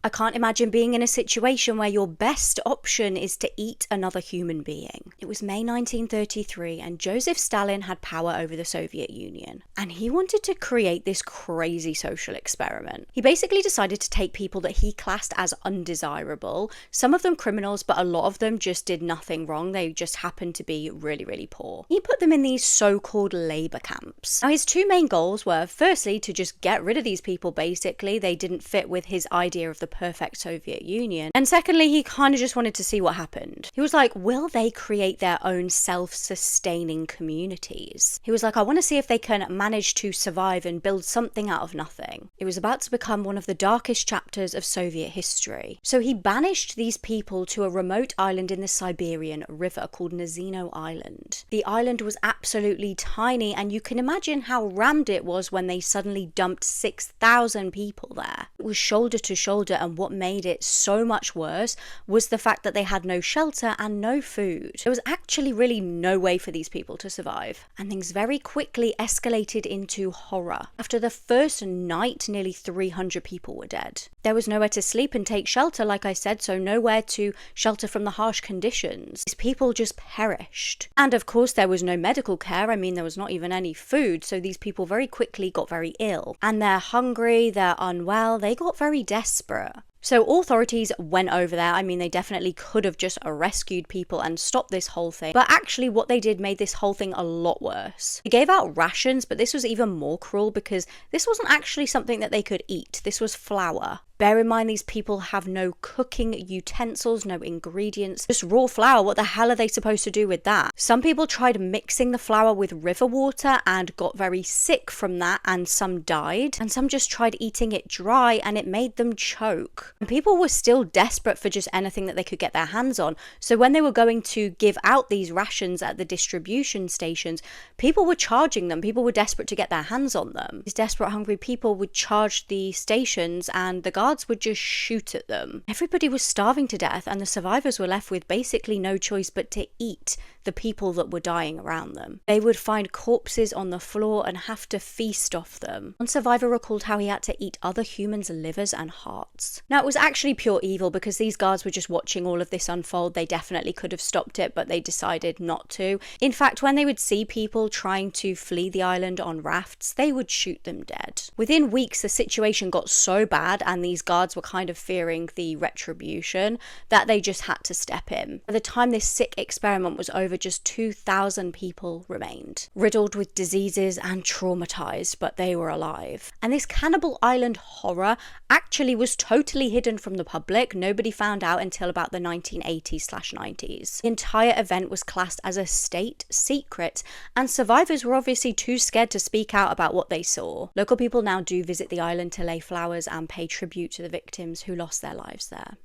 I can't imagine being in a situation where your best option is to eat another human being. It was May 1933 and Joseph Stalin had power over the Soviet Union. And he wanted to create this crazy social experiment. He basically decided to take people that he classed as undesirable, some of them criminals, but a lot of them just did nothing wrong. They just happened to be really, really poor. He put them in these so-called labor camps. Now, his two main goals were firstly to just get rid of these people, basically. They didn't fit with his idea of the perfect Soviet Union. And secondly, he kind of just wanted to see what happened. He was like, will they create their own self-sustaining communities? He was like, I want to see if they can manage to survive and build something out of nothing. It was about to become one of the darkest chapters of Soviet history. So he banished these people to a remote island in the Siberian River called Nazino Island. The island was absolutely tiny, and you can imagine how rammed it was when they suddenly dumped 6,000 people there. It was shoulder to shoulder, and what made it so much worse was the fact that they had no shelter and no food. There was actually really no way for these people to survive, and things very quickly escalated into horror. After the first night, nearly 300 people were dead. There was nowhere to sleep and take shelter, like I said, so nowhere to shelter from the harsh conditions. These people just perished. And of course, there was no medical care. I mean, there was not even any food, so these people very quickly got very ill. And they're hungry, they're unwell, they got very desperate. So authorities went over there. I mean, they definitely could have just rescued people and stopped this whole thing. But actually what they did made this whole thing a lot worse. They gave out rations, but this was even more cruel because this wasn't actually something that they could eat. This was flour. Bear in mind, these people have no cooking utensils, no ingredients, just raw flour. What the hell are they supposed to do with that? Some people tried mixing the flour with river water and got very sick from that, and some died. And some just tried eating it dry and it made them choke. And people were still desperate for just anything that they could get their hands on. So when they were going to give out these rations at the distribution stations, people were charging them. People were desperate to get their hands on them. These desperate, hungry people would charge the stations, and the guards would just shoot at them. Everybody was starving to death, and the survivors were left with basically no choice but to eat the people that were dying around them. They would find corpses on the floor and have to feast off them. One survivor recalled how he had to eat other humans' livers and hearts. Now, it was actually pure evil because these guards were just watching all of this unfold. They definitely could have stopped it, but they decided not to. In fact, when they would see people trying to flee the island on rafts, they would shoot them dead. Within weeks, the situation got so bad, and these guards were kind of fearing the retribution, that they just had to step in. By the time this sick experiment was over, just 2,000 people remained, riddled with diseases and traumatized, but they were alive. And this cannibal island horror actually was totally hidden from the public. Nobody found out until about the 1980s/90s. The entire event was classed as a state secret, and survivors were obviously too scared to speak out about what they saw. Local people now do visit the island to lay flowers and pay tribute to the victims who lost their lives there.